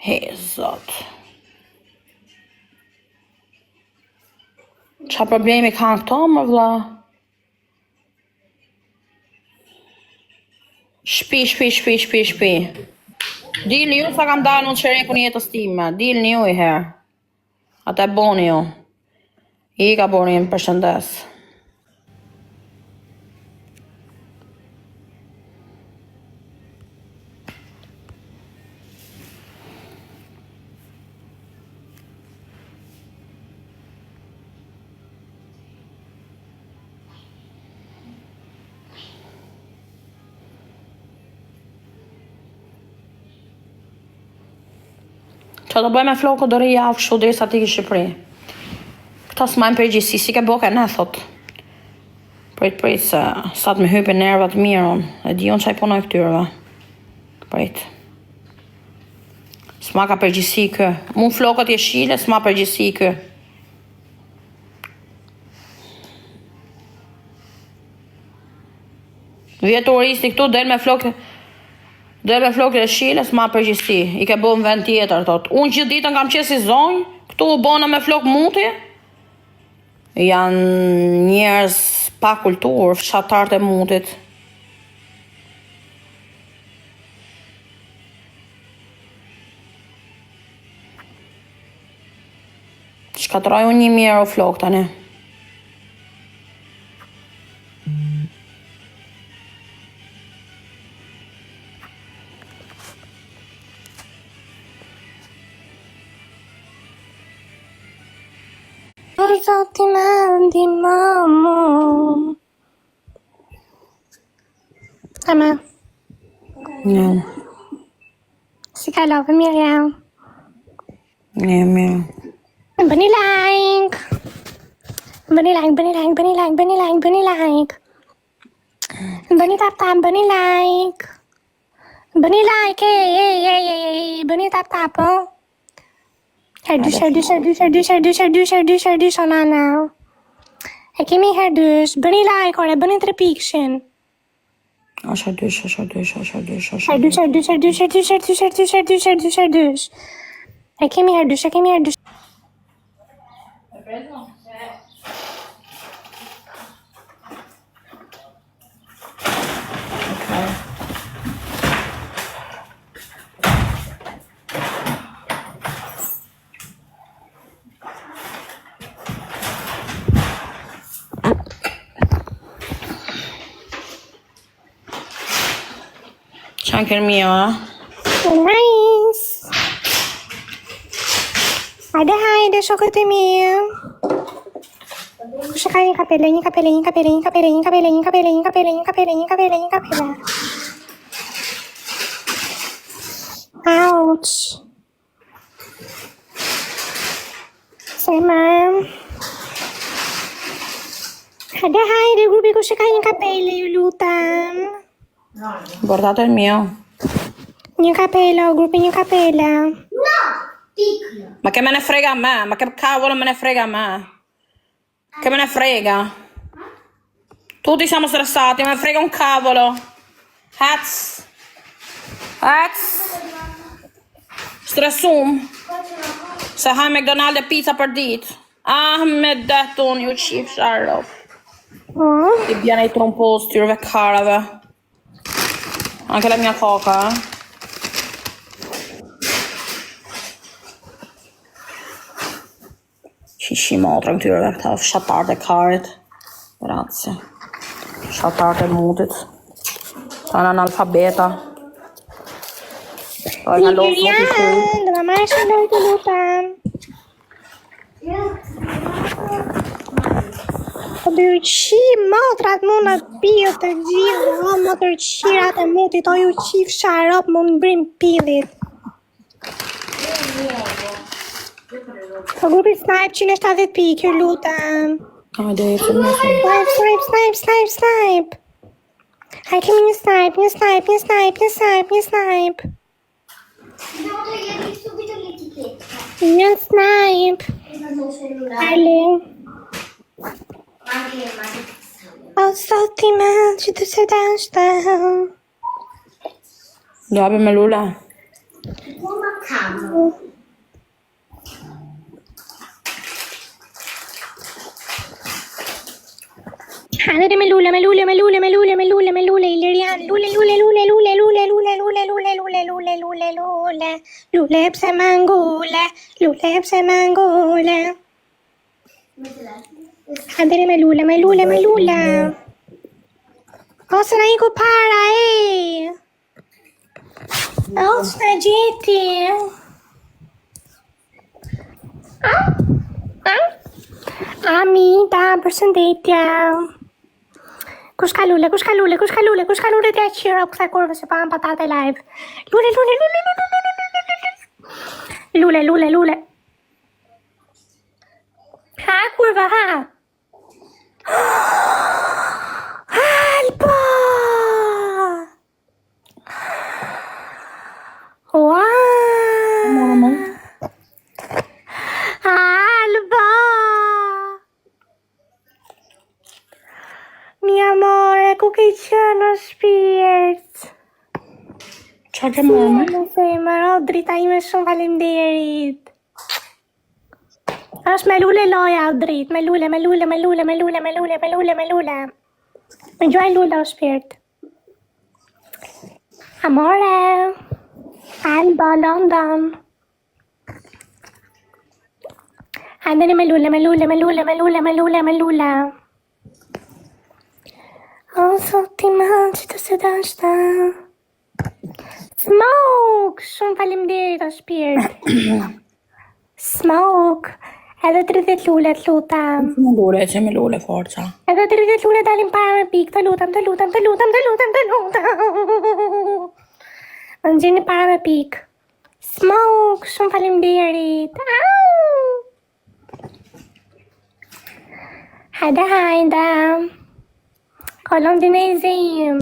He, zot. Qa problemi kanë këto, më vlla? Shpi. Dilni ju sa kam dalë unë qerekun jetës time. Dilni ju i herë. Ata e boni ju. I ka boni më përshëndes. Qa do bëj me flokë do rri javë kështu dhe sa ti ki Shqipëri. Këta s'majnë përgjithsi, si ke boke ne, thot. Prit, se sa të me hype nervat mirë unë, e di unë qaj punoj këtyreve. Prit. S'ma ka përgjithsi kë. Mu flokët jeshile, s'ma përgjithsi kë. Vjetë turisti këtu, del me flokë e shile, s'ma përgjithsi. I ke bo në vend tjetër, thot. Unë gjithë ditën kam qesi zonjë, këtu u bona me flokë muti. Janë njerëz pa kulturë, fshatarët e mutit. Shkatroj unë një mirë o flokë tani. Zoti më ndihmo. Ama. No. Si ka love, mirë jam. Mirë. Bëni like. Bëni like. Bëni tap, bëni like. Bëni like, hey. Bëni tap, oh. Herdysh, ona now. E kemi herdysh, bëni like, ore, bëni 3 pikshin. Herdysh. E kemi herdysh. Qankër mio, Nice. Hajde, shokët e mio. Kushe ka një kapele. Ouch. Say, ma'am. Hajde, grupi, kushe ka një kapele, ju lutam. Bordato il mio. Një kapela, gruppi një kapela. No, piccolo. Ma che me ne frega a me? Ma che cavolo me ne frega a me? Che me ne frega? Tutti siamo stressati, me ne frega un cavolo. Hats. Stressum. Se haj McDonald's e pizza për ditë. Me detun, ju qif sharrof. I bjene i trompos tyrve karave. Anche la mia coca. Shimotra këtyre këta fshatarët e karit. Grazie. Fshatarët e mutit. Ta në analfabeta. Lilian, do ma marrësh në të lutem. Po bëj qi motrat mu në pijë të gjithë, më të qirat e mutit, o ju qif sharop mu në brim pilit. Po grupi Snipe 170 pikë, lutem. Snipe. Haj kemi një snipe. Një snipe. Ale. O soti me që të se dashtë. Dobe me lula. cavo. Andare me lule, Ilirian, lule, pse mangule. Andare me lule. Ose na iku para, Ose na gjeti. Amita, përshëndetje. Kush ka lule të qira kësa kurve se pa në patate live. Lule. Ha, kurva, ha. Alba! Wow! Alba! Mi amore, ku ke qenë shpirt? Qa ke mërë? Në femër, o drita ime shumë faleminderit. Është me lule loja o drit, me lule. Me gjuaj lule o shpirt. Amore, Alba, London. Andeni me lule. O, sot ti man që të se dashta. Smoke, shumë faleminderit o shpirt. Smoke, edhe 30 lule të lutam. Më lule, që me lule forca. Edhe 30 lule dalim para me pik, të lutam. Më gjeni para me pik. Smoke, shumë faleminderit. Hajde. Kolon dineze im.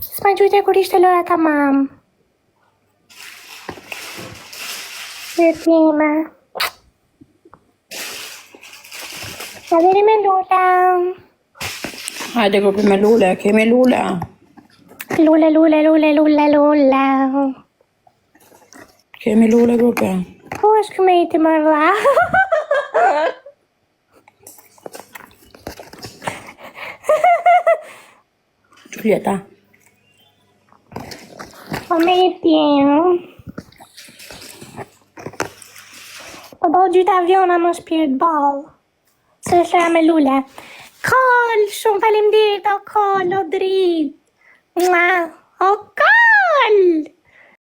S'ma gjujte kur ishte lora tamam. Shqirtime. Aderi me lula. Hajde grupi me lule, kemi lule. Lula. Kemi lule grupi. Po është këmejti më rra. Julieta. Po me i pjenë. Po do gjithë aviona më shpirt bal. Se shëra me lule. Kol, shumë faleminderit o kol, o drit. O kol!